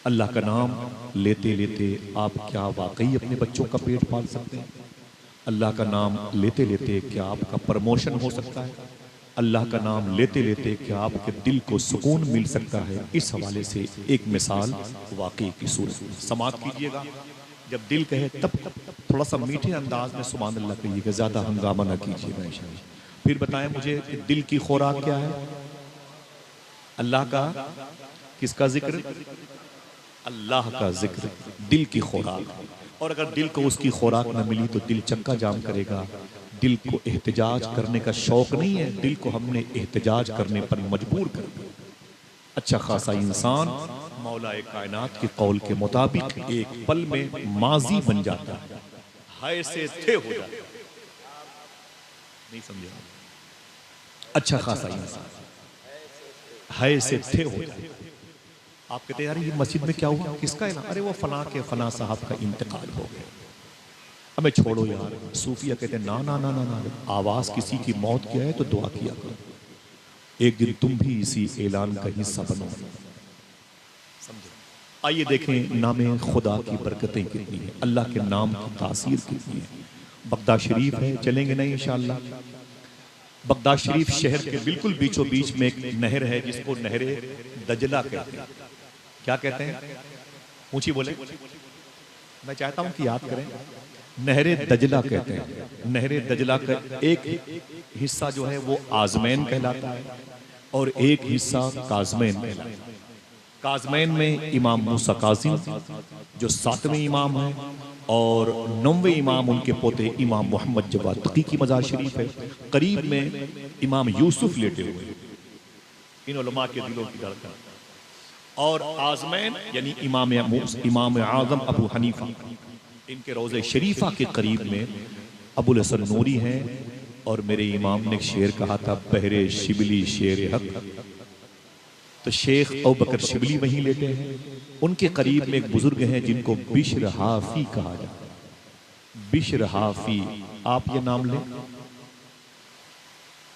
अल्लाह का नाम लेते लेते आप क्या वाकई अपने बच्चों का पेट पाल सकते हैं? अल्लाह का नाम लेते लेते क्या आपका प्रमोशन हो सकता है? अल्लाह का नाम लेते लेते क्या आपके दिल को सुकून मिल सकता है? इस हवाले से एक मिसाल वाकई की सूरत में समाप्त कीजिएगा। जब दिल कहे तब थोड़ा सा मीठे अंदाज में सुभान अल्लाह कहिएगा, ज्यादा हंगामा ना कीजिएगा इंशाअल्लाह। फिर बताएं मुझे कि दिल की खुराक क्या है? अल्लाह का, किसका जिक्र? अल्लाह का जिक्र दिल की खुराक। और अगर दिल को उसकी खुराक न मिली तो दिल चक्का जाम करेगा। दिल को एहतजाज करने का शौक नहीं है, दिल को हमने एहतजाज करने पर मजबूर कर दिया। अच्छा खासा इंसान मौला कायनात के कौल के मुताबिक एक पल में माजी बन जाता है, हाय से थे हो जाता है। नहीं समझे? अच्छा खासा इंसान हाय से थे हो जाता है। आप कहते हैं यार ये मस्जिद में क्या हुआ, किसका है ना? अरे वो फना के फना साहब का इंतकाल हो गया। हमें छोड़ो यार। सूफिया कहते हैं ना ना ना ना ना, आवाज किसी की मौत की है तो दुआ किया करो, एक दिन तुम भी इसी ऐलान का हिस्सा बनो। समझे? आइए देखें नामे खुदा की बरकतें कितनी है, अल्लाह के नाम की तासीर कितनी है। बगदाद शरीफ है, चलेंगे नहीं इंशाअल्लाह? बगदाद शरीफ शहर के बिल्कुल बीचों बीच में एक नहर है जिसको नहरे दजला कहते हैं। क्या कहते हैं? ऊंची बोले, मैं चाहता हूं कि याद करें। नहरे दजला कहते हैं। नहरे दजला का एक हिस्सा जो है वो आजमैन कहलाता है और एक हिस्सा काजमैन कहलाता है। काजमैन में इमाम मूसा काजिम जो 7वें इमाम हैं और 9वें इमाम उनके पोते इमाम मोहम्मद जवाद तकी की मज़ार शरीफ है। करीब में इमाम यूसुफ लेटे हुए हैं, इन उलमा के दिलों की धड़कन। और आजमैन यानी इमाम आजम अबू हनीफा, इनके रोज़े शरीफा के करीब में अबुल हसन नूरी हैं। और मेरे इमाम ने शेर कहा था, बहरे शिबली शेर हक। तो शेख अबू बकर शिबली वहीं लेटे हैं। उनके करीब में एक बुजुर्ग हैं जिनको बिश्र हाफी कहा जाता है। बिश्र हाफी, आप ये नाम लें,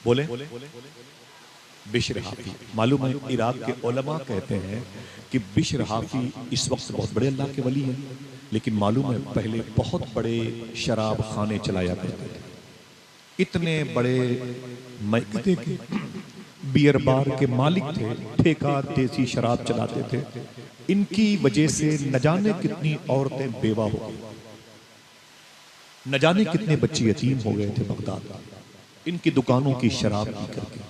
बोले बिश्र हाफी। मालूम है इराक के उलमा कहते हैं कि बिश्र हाफी इस वक्त बहुत बड़े अल्लाह के वली हैं, लेकिन मालूम है पहले बहुत बड़े शराब खाने चलाया करते थे। इतने बड़े मैकते के बियर बार के मालिक थे, ठेका देसी शराब चलाते थे। इनकी वजह से न जाने कितनी औरतें बेवा हो गई, न जाने कितने बच्चे यतीम हो गए थे बगदाद। इनकी दुकानों की शराब पी करके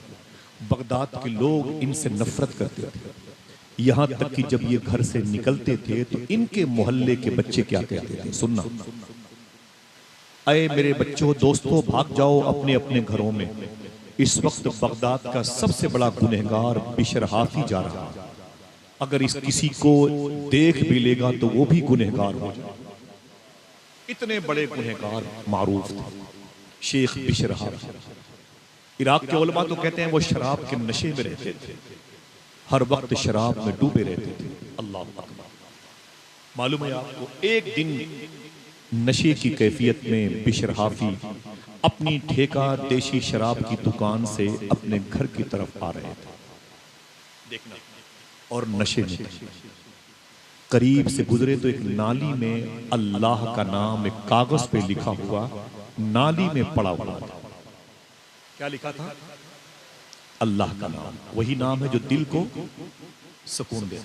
बगदाद के लोग इनसे नफरत करते थे। यहां तक कि जब ये घर से निकलते थे तो इनके मोहल्ले के बच्चे क्या कहते थे, सुनना। अरे मेरे बच्चों, दोस्तों, भाग जाओ अपने अपने घरों में। इस वक्त बगदाद का सबसे बड़ा गुनहगार बिश्र हाफी जा रहा है। अगर इस किसी को देख भी लेगा तो वो भी गुनहगार हो जाए। इतने बड़े गुनहगार मारूफ थे शेख बिश्र हाफी। इराक के उलमा तो कहते हैं वो शराब के नशे में रहते थे, हर वक्त शराब में डूबे रहते थे। अल्लाह अकबर। मालूम है आपको, एक दिन नशे की कैफियत में बिश्र हाफी अपनी ठेका देशी शराब की दुकान से अपने घर की तरफ आ रहे थे, देखना, और नशे में थे। करीब से गुजरे तो एक नाली में अल्लाह का नाम एक कागज पे लिखा हुआ नाली में पड़ा हुआ था। क्या लिखा था? अल्लाह का नाम। वही नाम है जो दिल को सुकून दे।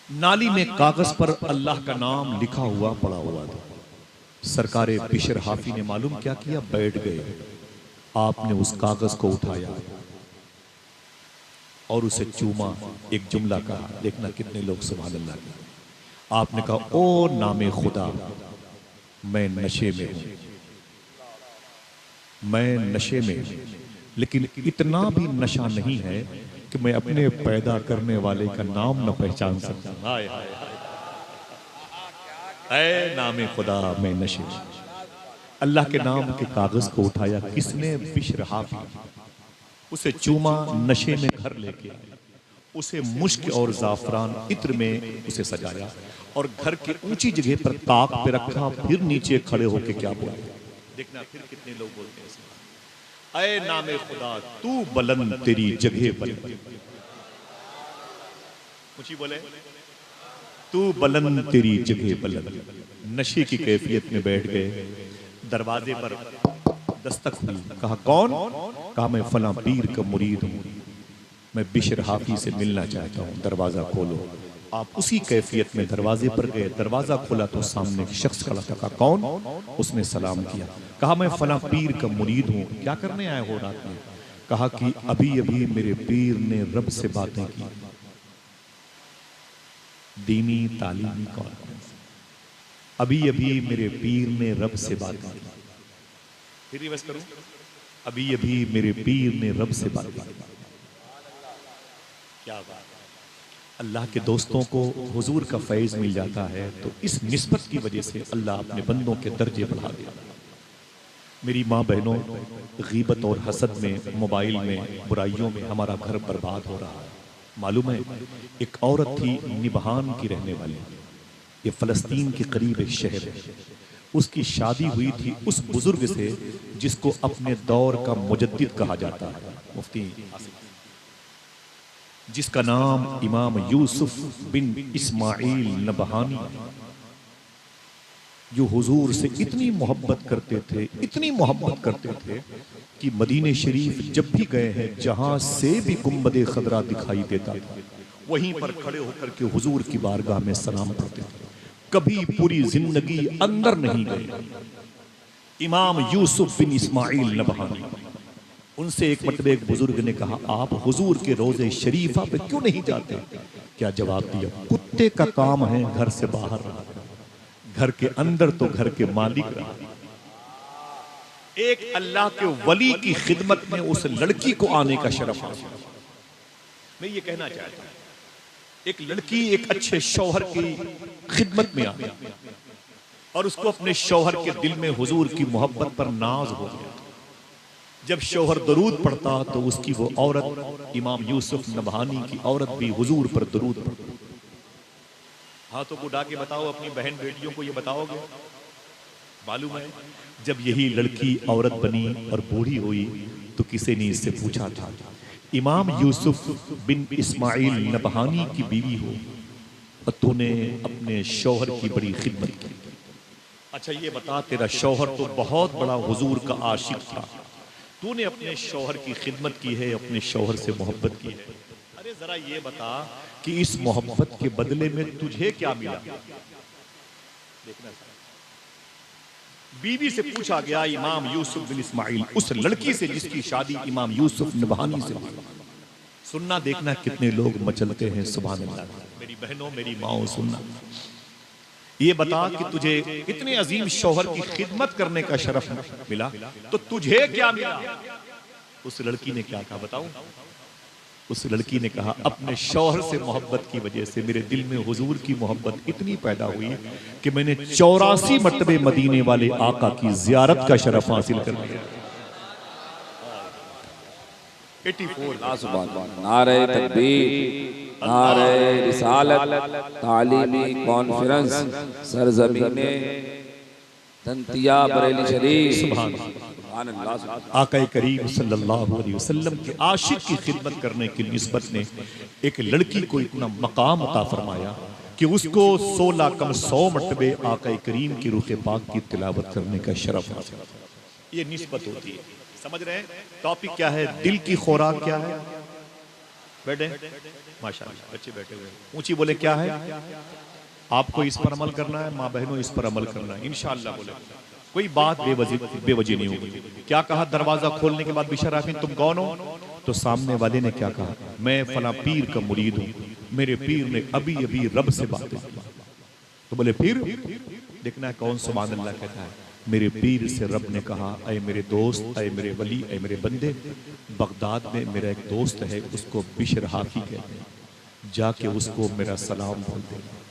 नाली में कागज पर अल्लाह का नाम लिखा हुआ पड़ा हुआ था। सरकारे बिश्र हाफी ने मालूम क्या किया, बैठ गए। आपने उस कागज को उठाया और उसे चूमा, एक जुमला कहा, देखना कितने लोग सुभान अल्लाह के। आपने कहा, ओ नामे खुदा, मैं नशे में हूं, मैं नशे में हूं, लेकिन इतना भी नशा नहीं है कि मैं अपने पैदा करने वाले का नाम न पहचान सकता। हाय हाय ऐ नामे खुदा, मैं नशे में। अल्लाह के नाम के कागज को उठाया किसने? बिश्र हाफी। उसे चूमा, नशे में घर लेके आया, उसे मुश्क और जाफरान इत्र में उसे सजाया और घर के ऊंची जगह पर ताक पे रखा। फिर नीचे खड़े होके क्या बोले, देखना फिर कितने लोग बोलते हैं, ऐ नामे खुदा तू बुलंद तेरी जगह बुलंद। ऊंची बोले, तू बुलंद तेरी जगह बुलंद। नशे की कैफियत में बैठ गए, दरवाजे पर दस्तक हुई, कहा कौन? कहा मैं फला पीर का मुरीद हूं, मैं बिशर हाफी से मिलना चाहता हूं, दरवाजा खोलो। आप उसी कैफियत में दरवाजे पर गए, दरवाजा खोला तो सामने एक शख्स खड़ा था। कहा कौन? उसने सलाम किया। कहा मैं फला पीर का मुरीद हूं, क्या करने आए हो रात में? कहा कि अभी अभी मेरे पीर ने रब से बातें की। दीनी तालीमी कॉन्फ्रेंस, अभी अभी मेरे पीर ने रब से बातें की। फिर रिवर्स करूं, अभी अभी मेरे पीर ने रब से बातें की। क्या बात! अल्लाह के दोस्तों को हुजूर का फैज़ मिल जाता है तो इस निस्बत की वजह से अल्लाह अपने बंदों के दर्जे बढ़ा दिया। मेरी माँ बहनों, गीबत और हसद में, मोबाइल में, बुराइयों में हमारा घर बर्बाद हो रहा है। मालूम है, एक औरत थी निबहान की रहने वाली, ये फ़लस्तीन के करीब एक शहर है। उसकी शादी हुई थी उस बुजुर्ग से जिसको अपने दौर का मुजद्दिद कहा जाता है, मुफ्ती, जिसका नाम इमाम यूसुफ बिन इस्माइल नबहानी, जो हुजूर से इतनी मोहब्बत करते थे, इतनी मोहब्बत करते थे कि मदीने शरीफ जब भी गए हैं, जहां से भी गुंबदे खदरा दिखाई देता था, वहीं पर खड़े होकर के हुजूर की बारगाह में सलाम पढ़ते थे। कभी पूरी जिंदगी अंदर नहीं गए। इमाम यूसुफ बिन इस्माइल नबहानी, उनसे एक मरतबे एक बुजुर्ग ने कहा, आप हुजूर के रोजे शरीफा पे क्यों नहीं जाते? क्या जवाब दिया? कुत्ते का काम है घर से बाहर रहा, घर के अंदर तो घर के मालिक रहा। एक अल्लाह के वली की खिदमत में उस लड़की को आने का शरफ हासिल। मैं ये कहना चाहता हूं, एक लड़की एक अच्छे शौहर की खिदमत में आ गई और उसको अपने शौहर के दिल में हुजूर की मोहब्बत पर नाज हो गया। जब शौहर दरूद पढ़ता तो उसकी वो औरत, इमाम यूसुफ नबहानी की औरत भी हुजूर पर दरूद पढ़ती। हाथों को उठा के बताओ, अपनी बहन बेटियों को ये बताओगे? मालूम है, जब यही लड़की औरत बनी और बूढ़ी हुई तो किसी ने इससे पूछा था, इमाम यूसुफ बिन इस्माइल नबहानी की बीवी हो और तूने अपने शौहर की बड़ी खिदमत की। अच्छा ये बता, तेरा शौहर तो बहुत बड़ा हुजूर का आशिक था, तूने अपने शौहर की खिदमत की है, अपने शौहर से मोहब्बत की है। अरे जरा ये बता कि इस मोहब्बत के बदले में तुझे क्या मिला? देखना, बीवी से पूछा गया इमाम यूसुफ बिन इस्माइल, उस लड़की से जिसकी शादी इमाम यूसुफ नबहानी से हुई। सुनना, देखना कितने लोग मचलते हैं सुभान अल्लाह। मेरी बहनों, मेरी माओ, सुनना, ये बता कि तुझे इतने अजीम शौहर की खिदमत करने का शरफ मिला तो तुझे क्या मिला? उस लड़की ने क्या कहा बताऊं? उस लड़की ने कहा, अपने शौहर से मोहब्बत की वजह से मेरे दिल में हुजूर की मोहब्बत इतनी पैदा हुई कि मैंने 84 मरतबे मदीने वाले आका की जियारत का शरफ हासिल कर लिया। 84 नारे तकबीर, नारे रिसालत, तालीमी कॉन्फ्रेंस, सरजमीने दंतिया बरेली शरीफ। सुभान अल्लाह। आका करीम सल्लल्लाहु अलैहि वसल्लम के आशिक की खिदमत करने की निस्बत ने एक लड़की को इतना मकाम अता फरमाया कि उसको 16 कम 100 मरतबे आका करीम की रूह पाक की तिलावत करने का शरफ हासिल। ये निस्बत होती है, समझ रहे हैं? टॉपिक क्या है? दिल की खुराक क्या है? बैठे माशाअल्लाह, बच्चे बैठे हुए, ऊंची बोले क्या है? आपको इस पर अमल करना है, माँ बहनों इस पर अमल करना है इंशाअल्लाह। बोले कोई बात बेवजह नहीं होगी। क्या कहा? दरवाजा खोलने के बाद बिशर हाफी, तुम कौन हो? तो सामने वाले ने क्या कहा? मैं फला पीर का मुरीद हूँ, मेरे पीर ने अभी अभी रब से बातें की। तो बोले पीर? देखना है कौन सुभान अल्लाह कहता है। मेरे पीर से रब ने कहा, अय मेरे दोस्त, अय मेरे वली, अय मेरे बंदे, बगदाद में मेरा एक दोस्त है, उसको बिशर हाफी कहते हैं, जाके उसको मेरा सलाम बोल देना।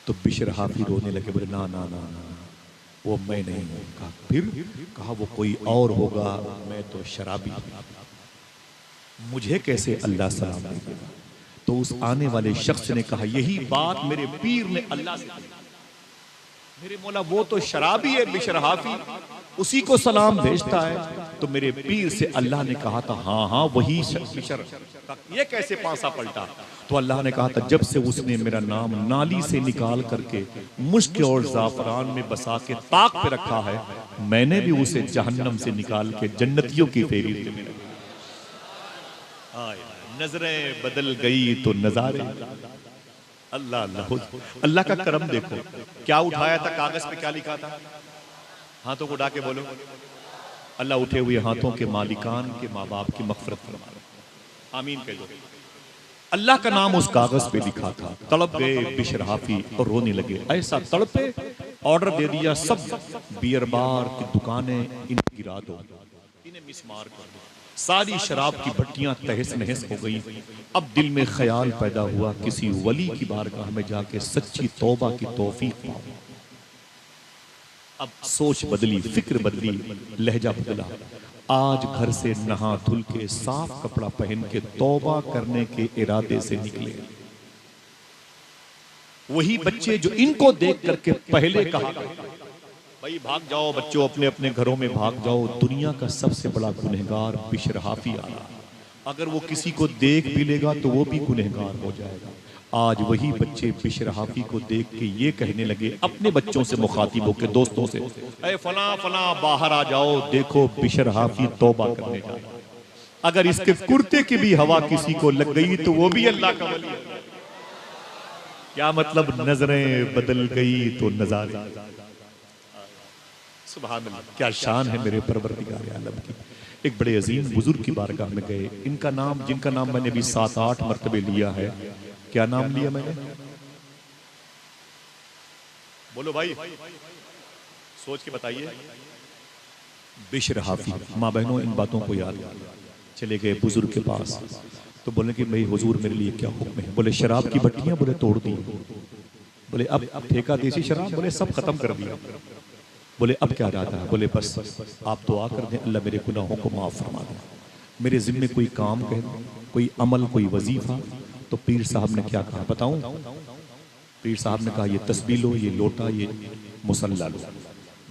तो बिशर हाफी रोने लगे, बोले ना ना ना ना, वो मैं नहीं हूँ। कहा फिर? कहा वो कोई और होगा, मैं तो शराबी हूँ, मुझे कैसे अल्लाह सलाम देगा? तो उस आने वाले शख्स ने कहा, यही बात मेरे पीर ने अल्लाह से, मेरे मौला वो तो शराबी है बिशर हाफी, उसी को सलाम भेजता है। तो मेरे पीर से अल्लाह ने कहा था, हाँ हाँ वही बिशर, ये कैसे पासा पलटा? तो अल्लाह ने कहा था, जब से उसने मेरा नाम नाली से निकाल करके मुश्क और जाफरान में बसा के ताक पे रखा है, मैंने भी उसे जहन्नम से निकाल के जन्नतियों की फेरी में। नजरें बदल गई तो नजारे। अल्लाह अल्लाह, अल्लाह का करम देखो। क्या उठाया था कागज पे, क्या लिखा था? हाथों को उठा के बोलो, अल्लाह उठे हुए हाथों के मालिकान के माँ बाप की मगफिरत फरमाए, आमीन कह दो। अल्लाह का नाम उस कागज पे लिखा था। तड़प गए बिशर हाफी और रोने लगे। ऐसा तड़पे, ऑर्डर दे दिया, सब बियर बार की दुकानें इन्हें गिरा दो, इन्हें मिसमार कर दो। सारी शराब की भट्टियां तहस नहस हो गई। अब दिल में ख्याल पैदा हुआ, किसी वली की बारगाह में जाके सच्ची तौबा की तौफीक पाऊं। अब सोच बदली, फिक्र बदली, लहजा बदला। आज घर से नहा धुल के साफ कपड़ा पहन के तौबा करने के इरादे से निकले। वही बच्चे जो इनको देख करके पहले कहा, भाई भाग जाओ बच्चों, अपने अपने घरों में भाग जाओ, दुनिया का सबसे बड़ा गुनहगार बिशर हाफी आ रहा। अगर वो किसी को देख भी लेगा तो वो भी गुनहगार हो जाएगा। आज वही बच्चे बिशर हाफी को देख के ये कहने लगे अपने बच्चों से, मुखातिबों के दोस्तों से, अरे फला फला बाहर आ जाओ, देखो बिशर हाफी तौबा करने जा रहा है। अगर इसके कुर्ते की भी हवा किसी को लग गई तो वो भी अल्लाह का वली है। क्या मतलब? नजरें बदल गई तो नजारे। सुभान अल्लाह, क्या शान है मेरे परवरदिगार आलम की। एक बड़े अजीम बुजुर्ग की बारगाह में गए। इनका नाम, जिनका नाम मैंने भी 7-8 मरतबे लिया है, क्या नाम लिया मैंने? बोलो भाई, सोच के बताइए। बिशर हाफी। माँ बहनों, इन बातों को याद। चले गए बुजुर्ग के पास, तो बोले कि भाई हुजूर मेरे लिए क्या हुक्म है? बोले शराब की भट्टियां, बोले तोड़ दी। बोले अब ठेका देसी शराब, बोले सब खत्म कर दिया। बोले अब क्या रहता है? बोले बस आप दुआ कर दें, अल्लाह मेरे गुनाहों को माफ़ फरमा दे, मेरे ज़िम्मे कोई काम कह दो, कोई अमल, कोई वजीफा। तो पीर साहब ने क्या कहा बताऊं? पीर साहब ने कहा, ये तस्बीह लो, ये लोटा, ये मुसल्ला लो,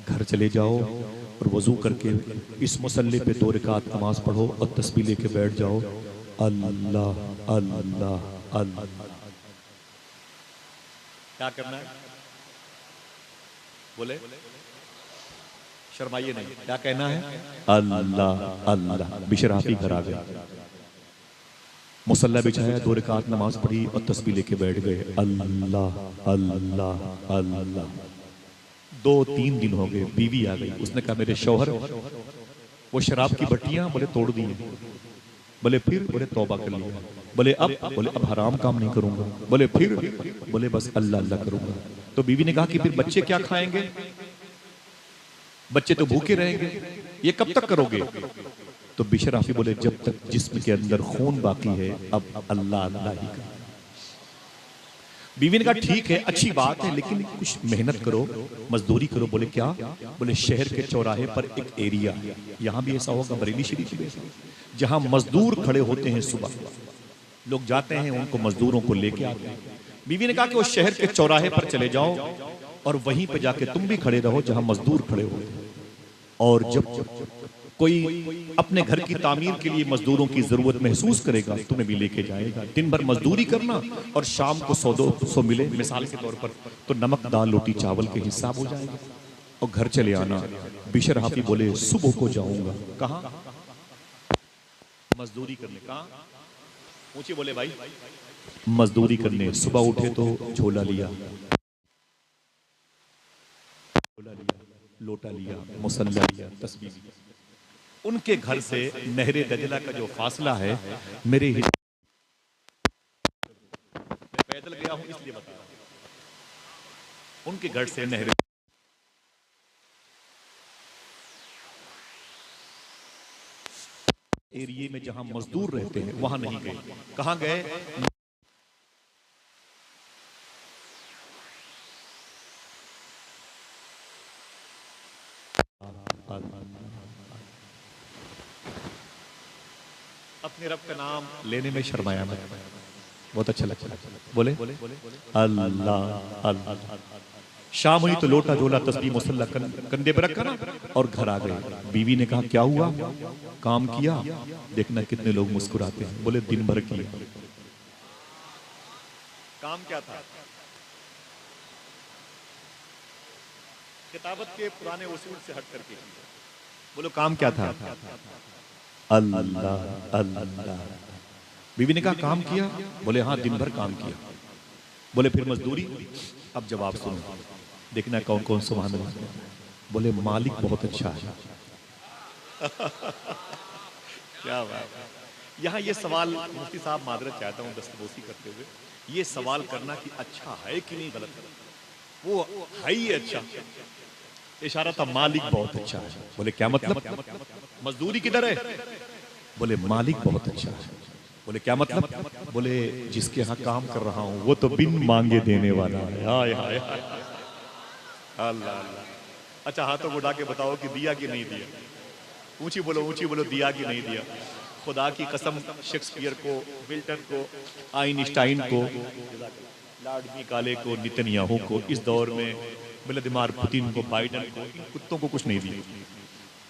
घर चले जाओ और वजू करके इस मुसल्ले पे 2 रकात नमाज पढ़ो और तस्बीह लेके बैठ जाओ। अल्लाह अल्लाह अल्लाह। क्या करना है? बोले शर्माइए नहीं, क्या कहना है? अल्लाह अल्लाह। बिशर हाफी घर आ गया, मुसल्ला बिछाया, 2 रकात नमाज पढ़ी और तस्बीह लेके बैठ गए। अल्लाह अल्लाह अल्लाह। 2-3 दिन हो गए, बीवी आ गई। उसने कहा मेरे शौहर वो शराब की भट्टियां, बोले तोड़ दी। बोले फिर? बोले तौबा कर लिया। बोले अब? बोले अब हराम काम नहीं करूंगा। बोले फिर? बोले बस अल्लाह अल्लाह करूंगा। तो बीवी ने कहा कि फिर बच्चे क्या खाएंगे? बच्चे तो भूखे रहेंगे, ये कब तक करोगे? तो बिशर हाफी बोले जब तक जिस्म के अंदर खून बाकी है, अब अल्लाह अल्लाह ही का। बीवी ने कहा ठीक है, अच्छी बात है, लेकिन कुछ मेहनत करो, मजदूरी करो। बोले क्या? बोले शहर के चौराहे पर एक एरिया, यहाँ भी ऐसा होगा बरेली शरीफ में, जहाँ मजदूर खड़े होते हैं, सुबह लोग जाते हैं, उनको मजदूरों को लेके आते हैं। बीवी ने कहा कि वो शहर के चौराहे पर चले जाओ और वहीं पे जाके तुम भी खड़े रहो जहाँ मजदूर खड़े होते हैं। और जब कोई अपने घर की तामीर के लिए मजदूरों की जरूरत महसूस करेगा, तुम्हें भी लेके जाएगा। दिन भर मजदूरी करना और शाम को 100-200 मिले मिसाल के तौर पर, तो नमक दाल रोटी चावल के हिसाब हो जाएगा और घर चले आना। बिशर हाफी बोले सुबह को जाऊंगा। कहाँ? मजदूरी करने। कहाँ? ऊंचे बोले भाई, मजदूरी करने। सुबह उठे तो झोला लिया, लोटा लिया, मुसल्ला लिया, तस्बीह लिया। उनके घर से नहरे दजला का जो फासला है, मेरे ही पैदल गया हूं इसलिए बता रहा हूं। उनके घर से नहरे एरिया में जहां मजदूर रहते हैं वहां नहीं गए। कहां गए? अपने रब का नाम लेने में शर्माया मैं, बहुत अच्छा लगता है। बोले अल्लाह अल्लाह। शाम हुई तो लोटा झोला तस्बीह मुसल्ला कंधे पर रखा ना और घर आ गए। बीवी ने कहा क्या हुआ, काम किया? देखना कितने लोग मुस्कुराते हैं। बोले दिन भर किया। काम क्या था? किताबत के पुराने उसूल से हट करके बोलो काम क्या था? अल्लाह अल्लाह। बीवी ने कहा काम किया? बोले हाँ दिन भर काम किया। बोले फिर मजदूरी? अब जवाब सुनो, देखना कौन कौन सुभान अल्लाह। बोले मालिक बहुत अच्छा है। क्या बात है। यहाँ ये सवाल मुफ्ती साहब मादरत चाहता हूँ दस्तबोसी करते हुए, ये सवाल करना कि अच्छा है कि नहीं गलत है, वो है ही अच्छा। इशारा था मालिक बहुत अच्छा है। बोले क्या मतलब? मजदूरी किधर है? बोले मालिक बहुत अच्छा है। बोले क्या मतलब? बोले जिसके यहाँ काम कर रहा हूँ वो तो बिन मांगे देने वाला है। हाय हाय हाय अल्लाह अल्लाह। अच्छा हाथों को उठा के बताओ कि दिया कि नहीं दिया? ऊंची बोलो दिया कि नहीं दिया? खुदा की कसम शेक्सपियर को, मिल्टन को, आइंस्टाइन को, लॉर्ड मेकाले को, नेतन्याहू को, इस दौर में व्लादिमीर पुतिन को, बाइडन को, इन कुत्तों को कुछ नहीं दिया।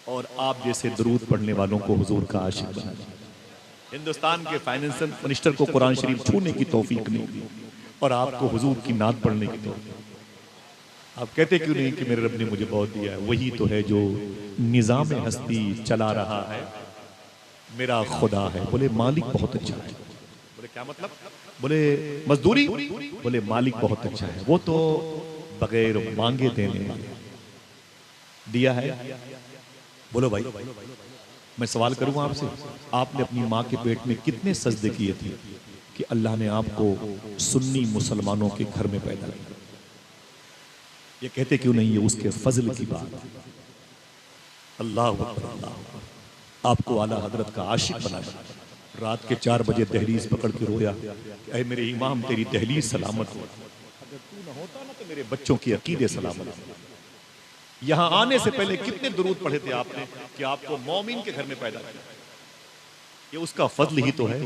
और आप जैसे दरूद पढ़ने वालों को हुजूर का आशिक बना दिया। हिंदुस्तान के फाइनेंशियल मिनिस्टर को कुरान शरीफ छूने की तौफीक नहीं दी और आपको हुजूर की नात पढ़ने की तौफीक। आप कहते क्यों नहीं कि मेरे रब ने मुझे बहुत दिया है? वही तो है जो निजाम हस्ती चला रहा है, मेरा खुदा है। बोले मालिक बहुत अच्छा है। बोले क्या मतलब? बोले मजदूरी? बोले मालिक बहुत अच्छा है, वो तो बगैर मांगे देने वाले दिया है। बोलो भाई मैं सवाल करूंगा आपसे, आपने अपनी माँ के पेट में कितने सजदे किए थे कि अल्लाह ने आपको सुन्नी मुसलमानों के घर में पैदा किया? ये कहते क्यों नहीं, ये उसके फजल की बात। अल्लाह अकबर अल्लाह अकबर। आपको आला हजरत का आशिक बनाया। रात के 4 बजे दहलीज पकड़ के रोया, ऐ मेरे इमाम तेरी दहलीज सलामत हो, अगर तू न होता ना तो मेरे बच्चों की अकीदे सलामत हो। यहाँ आने से पहले कितने दुरूद पढ़े थे आपने कि आपको मोमिन के घर में पैदा किया? ये उसका फजल ही तो है।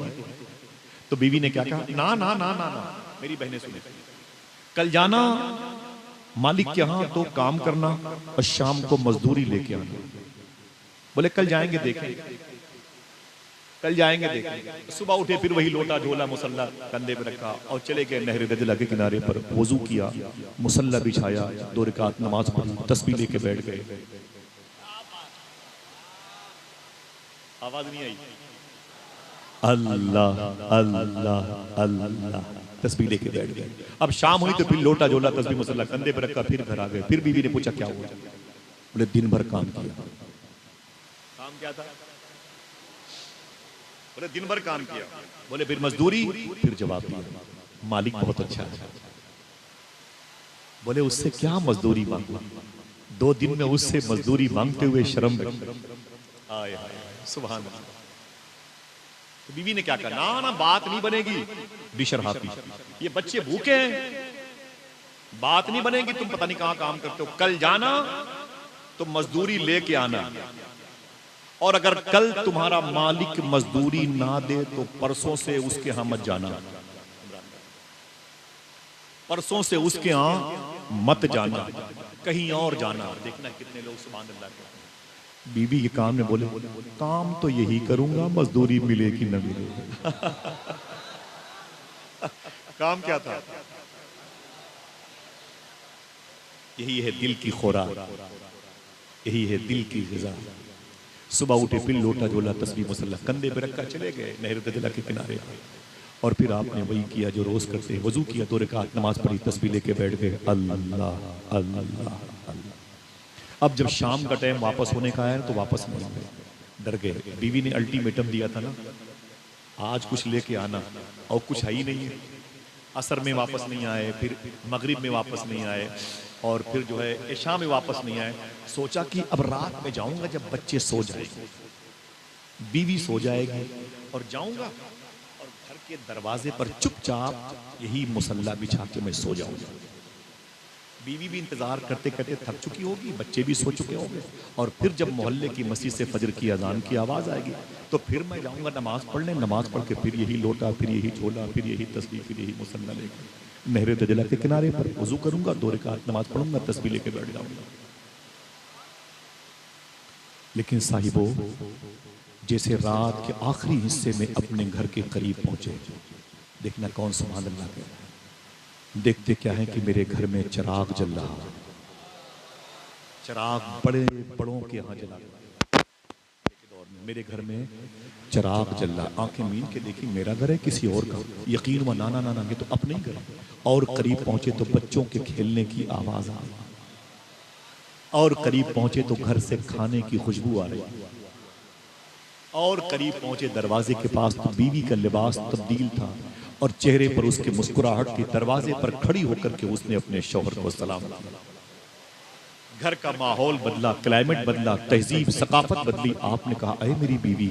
तो बीवी ने क्या कहा? ना ना ना ना ना, मेरी बहनें सुने, कल जाना मालिक के यहाँ तो काम करना और शाम को मजदूरी लेके आना। बोले कल जाएंगे देखेंगे, कल जाएंगे देखेंगे। सुबह उठे फिर वही लोटा झोला मुसल्ला कंधे पे रखा और चले गए नहर रजला के किनारे पर। वजू किया, मुसल्ला बिछाया, 2 रकात नमाज पढ़ी, तस्बीह लेके बैठ गए। आवाज नहीं आई? अल्लाह अल्लाह अल्लाह, तस्बीह लेके बैठ गए। अब शाम हुई तो फिर लोटा झोला तस्बीह मुसल्ला कंधे पे रखा, फिर घर आ गए। फिर बीवी ने पूछा क्या हुआ? बोले दिन भर काम किया। काम क्या था? बोले दिन भर काम किया। बोले फिर मजदूरी? फिर जवाब दिया मालिक बहुत अच्छा है। बोले उससे क्या मजदूरी मांगू? 2 दिन में उससे मजदूरी मांगते हुए शर्म आए सुभान अल्लाह। तो बीवी ने क्या कहा? ना ना बात नहीं बनेगी बिशरहाती, ये बच्चे भूखे हैं, बात नहीं बनेगी। तुम पता नहीं कहां काम करते हो, कल जाना तो मजदूरी लेके आना, और अगर कल तुम्हारा मालिक मजदूरी ना दे तो परसों से उसके यहां मत जाना, परसों से उसके यहां मत जाना, कहीं और जाना। देखना कितने लोग सुभान अल्लाह कहते हैं। बीवी के काम में बोले काम तो यही करूंगा, मजदूरी मिले कि न मिले। काम क्या था? यही है दिल की खुराक, यही है दिल की ग़िज़ा। सुबह उठे फिर लोटा झोला तस्बीह मुसल्ला कंधे पे रखा, चले गए नहर रजला के किनारे। और फिर आपने वही किया जो रोज करते हैं, वजू किया, 2 रकात नमाज पढ़ी, तस्बीह लेके बैठ गए। अल्लाह अल्लाह अल्लाह। अब जब शाम का टाइम वापस होने का आया तो वापस नहीं आए, डर गए। बीवी ने अल्टीमेटम दिया था ना, आज कुछ लेके आना, और कुछ है ही नहीं है। असर में वापस नहीं आए, फिर मगरिब में वापस नहीं आए, और फिर जो है इशा में वापस नहीं आए। सोचा कि अब रात में जाऊंगा जब बच्चे सो जाएंगे, बीवी सो जाएगी, और जाऊंगा और घर के दरवाजे पर चुपचाप यही मुसल्ला बिछा के मैं सो जाऊंगा। बीवी भी इंतजार करते करते थक चुकी होगी, बच्चे भी सो चुके होंगे, और फिर जब मोहल्ले की मस्जिद से फजर की अजान की आवाज़ आएगी तो फिर मैं जाऊंगा नमाज पढ़ने, नमाज पढ़ के फिर यही लोटा, फिर यही झोला, फिर यही तस्बीह, फिर यही मुसल्ला लेकर नहर दजला के किनारे पर वजू करूंगा, 2 रकात नमाज पढ़ूंगा, तस्बीह लेके बैठ जाऊंगा। लेकिन साहिबो, जैसे रात के आखिरी हिस्से में अपने घर के करीब पहुंचे, देखना कौन सुभान अल्लाह कह रहा है। देखते क्या है कि मेरे घर में चिराग जल रहा, चिराग बड़े बड़ों के यहाँ जला, मेरे घर में चिराग जल रहा। आंखें मीन के देखी मेरा घर है किसी और का, यकीन हुआ ना ना ना ना ये तो अपने ही घर है। और करीब पहुंचे तो बच्चों के खेलने की आवाज आ, और करीब पहुंचे तो घर से खाने की खुशबू आ रही, और करीब पहुंचे दरवाजे के पास तो बीवी का लिबास तब्दील था और चेहरे पर उसके मुस्कुराहट थी। दरवाजे पर खड़ी होकर के उसने अपने शौहर को सलाम किया। घर का माहौल बदला, क्लाइमेट बदला, तहजीब सकाफत बदली। आपने कहा, अरे मेरी बीवी,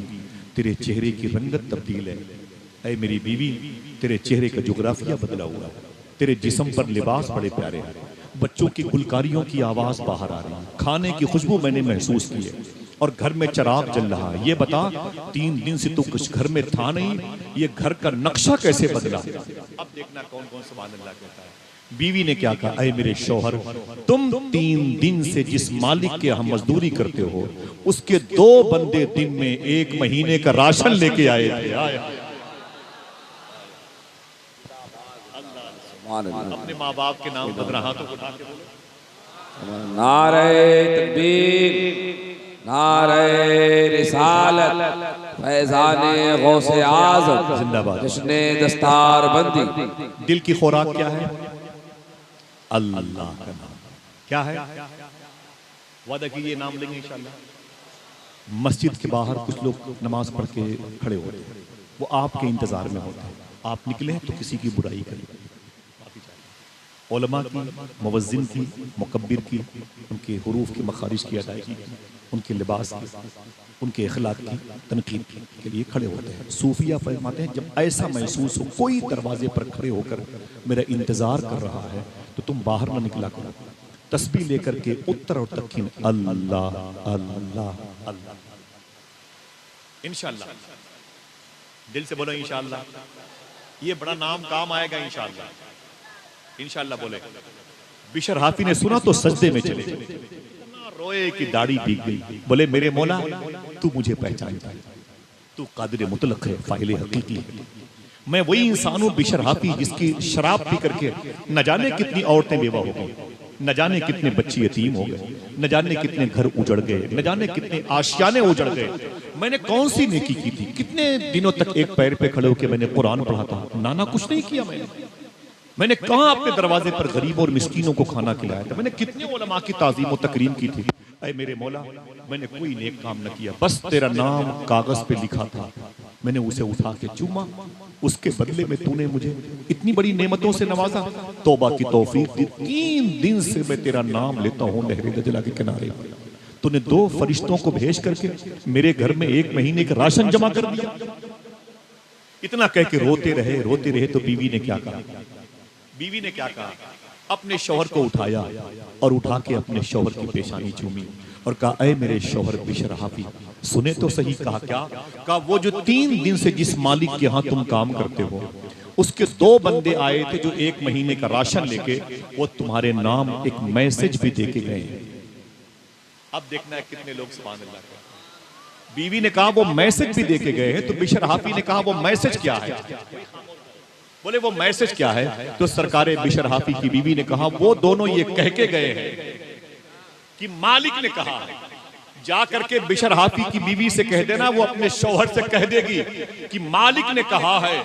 तेरे चेहरे की रंगत तब्दील है। अरे मेरी बीवी, तेरे चेहरे का जोग्राफिया बदला हुआ, तेरे जिस्म पर लिबास बड़े प्यारे हैं, बच्चों की गुलकारियों की आवाज बाहर आ रही है, खाने की खुशबू मैंने महसूस की है, और घर में चिराग जल रहा है। ये बता, 3 दिन से तू कुछ घर में था नहीं, ये घर का नक्शा कैसे बदला? अब देखना कौन कौन सुभान अल्लाह कहता है। बीवी ने क्या कहा, अरे मेरे शौहर, तुम 3 दिन से जिस मालिक के हम मजदूरी करते हो, उसके 2 बंदे दिन में 1 महीने का राशन लेके आए थे। अपने माँ बाप के नाम पर हाथों को उठा के बोलो, नारे तकबीर, नारे रिसालत, फैज़ाने गौसे आज़म जिंदाबाद, जश्ने दस्तार बंदी। दिल की खुराक क्या है? अल्लाह का नाम। क्या है? वादा कीजिए नाम लेंगे इंशाअल्लाह। मस्जिद के बाहर कुछ लोग नमाज पढ़ के खड़े होते हैं, वो आपके इंतजार में होते हैं। आप निकले तो किसी की बुराई करें। उलमा की, मुवज्जिन की, मुकब्बिर की, उनके हुरूफ की मखारिज की अदायगी, उनके लिबास की, उनके अखलाक की तनकीद के लिए खड़े होते हैं। सूफिया फरमाते हैं, जब ऐसा महसूस हो कोई दरवाजे पर खड़े होकर मेरा इंतजार कर रहा है तो तुम बाहर ना निकला करो, तस्बीह लेकर के उत्तर और दक्षिण अल्लाह अल्लाह अल्लाह। इंशाअल्लाह, दिल से बोलो इंशाअल्लाह, ये बड़ा नाम काम आएगा इंशाअल्लाह। इंशाअल्लाह बोले। बिशर हाफी ने सुना तो सजदे में चले, रोए की दाढ़ी भीग गई। बोले, मेरे मौला, तू मुझे पहचानता है, तू कादिर मुतलक है, फाइल हकीकी है। मैं वही इंसान हूँ बिशर हाफी, जिसकी शराब पी करके न जाने कितनी औरतें बेवा हो गई, न जाने कितने बच्चे यतीम हो गए, न जाने कितने घर उजड़ गए, न जाने कितने आशियाने उजड़ गए। मैंने कौन सी नेकी की थी? कितने दिनों तक एक पैर पे खड़े होकर मैंने कुरान पढ़ा था? नाना कुछ नहीं किया मैंने कहाँ अपने दरवाजे पर गरीब और मिस्कीनों को खाना खिलाया था? मैंने कितने उलमा की ताज़ीम और तकरीम की थी? ऐ मेरे मौला, मैंने कोई नेक काम न किया, बस तेरा नाम कागज पे लिखा था, मैंने उसे उठा के चूमा, उसके बदले में तूने मुझे इतनी बड़ी नेमतों से नवाजा, तौबा की तौफीक दी। 3 दिन से मैं तेरा नाम लेता हूँ नहर दजला के किनारे। तूने 2 फरिश्तों को भेज करके मेरे घर में 1 महीने का राशन जमा कर दिया। इतना कह के रोते रहे तो बीवी ने क्या कहा? बीवी ने क्या कहा? अपने शौहर को उठाया और उठा के अपने शौहर की पेशानी चूमी और कहा, ऐ मेरे शौहर बिशर हाफी, सुने तो सही। कहा क्या? कहा, वो जो 3 दिन से जिस मालिक के यहाँ तुम काम करते हो, उसके 2 बंदे आए थे जो 1 महीने का राशन लेके, वो तुम्हारे नाम एक मैसेज भी देके गए। अब देखना है कितने लोग सुभान अल्लाह का। बीवी ने कहा वो मैसेज भी देके गए हैं, तो बिशर हाफी ने कहा वो मैसेज क्या है? बोले वो मैसेज क्या है? तो सरकारे बिशर हाफी की बीवी ने कहा, वो दोनों ये कह के गए हैं कि मालिक ने कहा, जा करके बिशर हाफी की बीवी से कह देना, वो अपने शौहर से कह देगी कि मालिक ने कहा है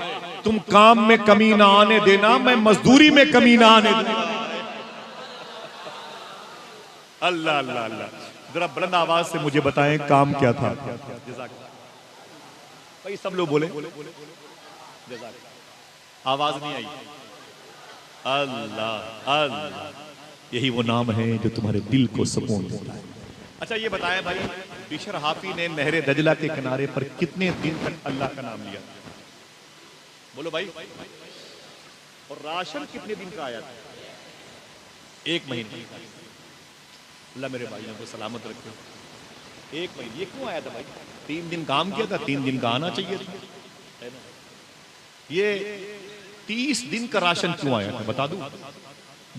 तुम काम में कमी ना आने देना, मैं मजदूरी में कमी ना आने देना। अल्लाह अल्लाह अल्लाह। जरा बुलंद आवाज से मुझे बताएं काम क्या था? भाई सब लोग बोले, आवाज नहीं आई। अल्लाह अल्लाह, यही वो नाम है जो तुम्हारे दिल को सुकून देता है। अच्छा ये बताया भाई, बिशर हाफी ने नहर दजला के किनारे पर कितने दिन तक अल्लाह का नाम लिया? बोलो भाई। और राशन कितने दिन का आया था? 1 महीने, अल्लाह मेरे भाइयों को सलामत रखे। 1 महीने ये क्यों आया था भाई? 3 दिन काम किया था, 3 दिन का आना चाहिए था, है ना? ये 30 दिन का राशन क्यों आया था बता दूं?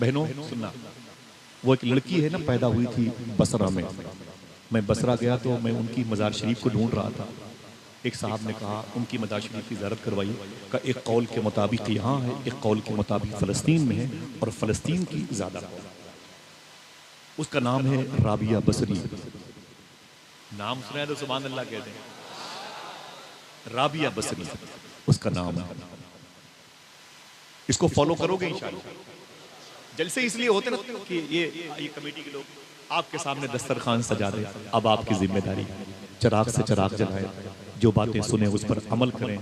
बहनों सुनना, वो एक लड़की है ना, पैदा हुई थी बसरा में। मैं बसरा गया तो मैं उनकी मज़ार शरीफ को ढूंढ रहा था। एक साहब ने कहा उनकी मज़ार शरीफ की ज़ियारत करवाई। का एक कौल के मुताबिक यहाँ है, एक कौल के मुताबिक फ़लस्तीन में है, और फ़लस्तीन की ज़्यादा कौल। उसका नाम है राबिया बसरी। नाम सुना तो सुभान अल्लाह कहते हैं। राबिया बसरी उसका नाम है। इसको फॉलो करोगे इंशाअल्लाह। जलसे इसलिए होते ना कि ये कमेटी के लोग आपके सामने दस्तरखान सजा दे। अब आपकी जिम्मेदारी चिराग से चिराग जलाए, जो बातें सुने उस पर अमल करें,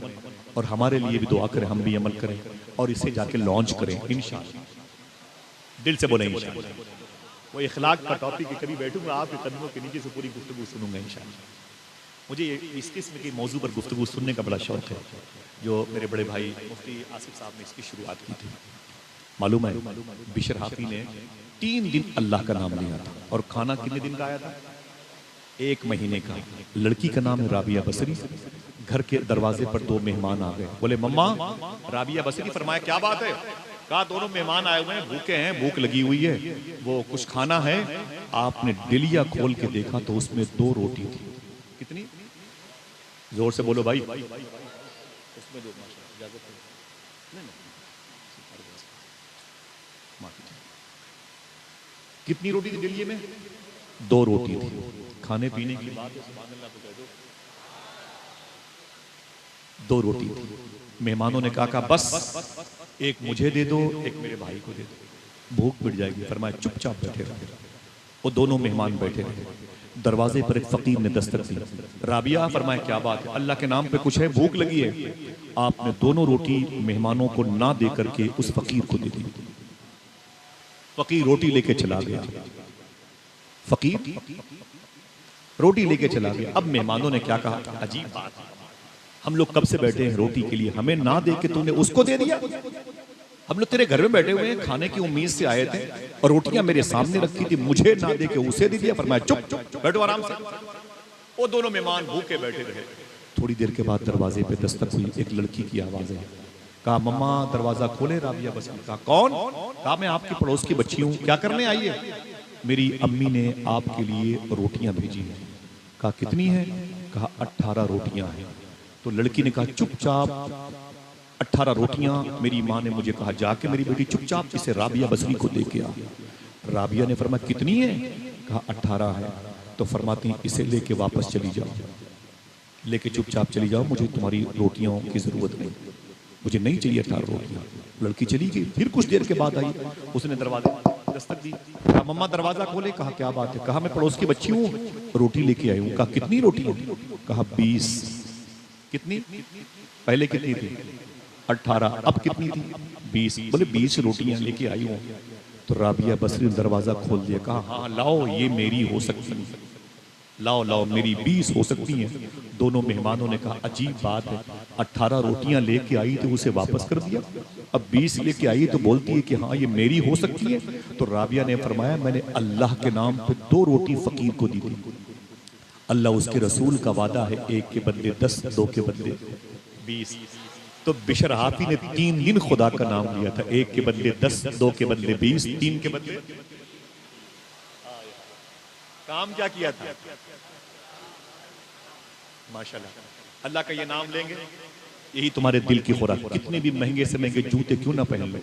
और हमारे लिए भी दुआ करें, हम भी अमल करें और इसे जाके लॉन्च करें इंशाअल्लाह। दिल से बोले इंशाअल्लाह। वो इखलाक का टॉपिक है, कभी बैठूंगा आपके कदमों के नीचे से पूरी गुफ्तगू सुनूंगा इंशाअल्लाह। मुझे इस किस्म के मौजू पर गुफ्तगू सुनने का बड़ा शौक है, जो मेरे बड़े भाई मुफ्ती आसिफ साहब ने इसकी शुरुआत की थी। मालूम है बिशर हाफी ने 3 दिन अल्लाह का नाम लिया था, और खाना कितने दिन का आया था? 1 महीने का। लड़की का नाम है राबिया बसरी। घर के दरवाजे पर 2 मेहमान आ गए। बोले मम्मा राबिया बसरी। फरमाया क्या बात है? कहा दोनों मेहमान आए हुए हैं, भूखे हैं, भूख लगी हुई है, वो कुछ खाना है। आपने डिलिया खोल के देखा तो उसमें 2 रोटी थी। कितनी? जोर से बोलो भाई। उसमें जो कितनी रोटी थी डिलिये में? 2 रोटी थी। खाने पीने की बात है, सुभान अल्लाह तो कह दो। 2 रोटी थी। मेहमानों ने कहा बस एक मुझे दे दो, एक मेरे भाई को दे दो, भूख मिट जाएगी। फरमाया चुपचाप बैठे रहे। वो दोनों मेहमान बैठे रहे। दरवाजे पर एक फकीर ने दस्तक दी। राबिया, फरमाया क्या बात है? अल्लाह के नाम पे कुछ है, भूख लगी है। आपने 2 रोटी मेहमानों को ना दे करके उस फकीर को दे दी। फकीर रोटी लेके चला गया। फकीर रोटी लेके चला गया। अब मेहमानों ने क्या कहा? अजीब बात, हम लोग कब से बैठे हैं रोटी के लिए, हमें ना दे के तूने उसको दे दिया। हम लोग तेरे घर में बैठे हुए हैं, खाने की उम्मीद से आए थे, और रोटियां मेरे सामने रखी थी, मुझे ना दे के उसे दे दिया। फरमाया चुप बैठो आराम से। वो दोनों मेहमान भूखे बैठे रहे। थोड़ी देर के बाद दरवाजे पे दस्तक हुई। एक लड़की की आवाज है। कहा मम्मा दरवाजा खोले। राबिया बसरी। कहा कौन? कहा मैं आपकी पड़ोस की बच्ची हूँ, क्या करने आई है? मेरी अम्मी ने आपके लिए रोटियां भेजी हैं। कहा कितनी है? कहा 18 रोटियां हैं। तो लड़की ने कहा चुपचाप 18 रोटियां मेरी माँ ने मुझे कहा जाके मेरी बेटी चुपचाप इसे राबिया बसरी को दे के आ। राबिया ने फरमाया कितनी है? कहा 18 है। तो फरमाती हैं इसे लेके वापस चली जाओ, लेके चुपचाप चली जाओ, मुझे तुम्हारी रोटियों की जरूरत नहीं, मुझे नहीं चाहिए 18 रोटियां। लड़की चली गई। फिर कुछ देर के बाद आई। उसने दरवाजे दस्तक दी। कहा मम्मा दरवाजा खोले। कहा क्या बात है? कहा मैं पड़ोस की बच्ची हूँ, रोटी लेके आई हूँ। कहा कितनी रोटी? कहा 20। कितनी? पहले कितनी थी? 18। अब कितनी थी? 20। बोले 20 रोटियां लेके आई हूँ। तो राबिया बसरी ने दरवाजा खोल दिया। कहा हाँ लाओ, ये मेरी हो सकती है, लाओ लाओ मेरी 20 हो सकती हैं। दोनों मेहमानों ने कहा अजीब बात है, 18 रोटियां लेके आई तो उसे वापस कर दिया, अब 20 लेके आई तो बोलती है कि हाँ ये मेरी हो सकती है। तो राबिया ने फरमाया मैंने अल्लाह के नाम पे 2 रोटी फकीर को दी थी। अल्लाह उसके रसूल का वादा है, 1 के बदले 10, 2 के बदले 20। तो बिशर हाफी ने 3 दिन खुदा का नाम लिया था, 1 के बदले 10, 2 के बदले 20, 3 के बदले। काम क्या किया था? माशाल्लाह। अल्लाह का ये नाम लेंगे, यही तुम्हारे दिल की खुराक। कितने भी महंगे से महंगे जूते क्यों ना पहन लो,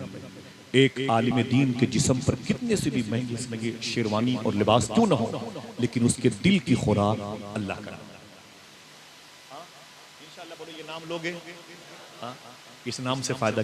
एक आलिम दीन के जिस्म पर कितने से भी महंगे से महंगे शेरवानी और लिबास क्यों ना हो, लेकिन उसके दिल की खुराक अल्लाह का नाम। इंशाअल्लाह बोलो ये नाम लोगे, इस नाम से फायदा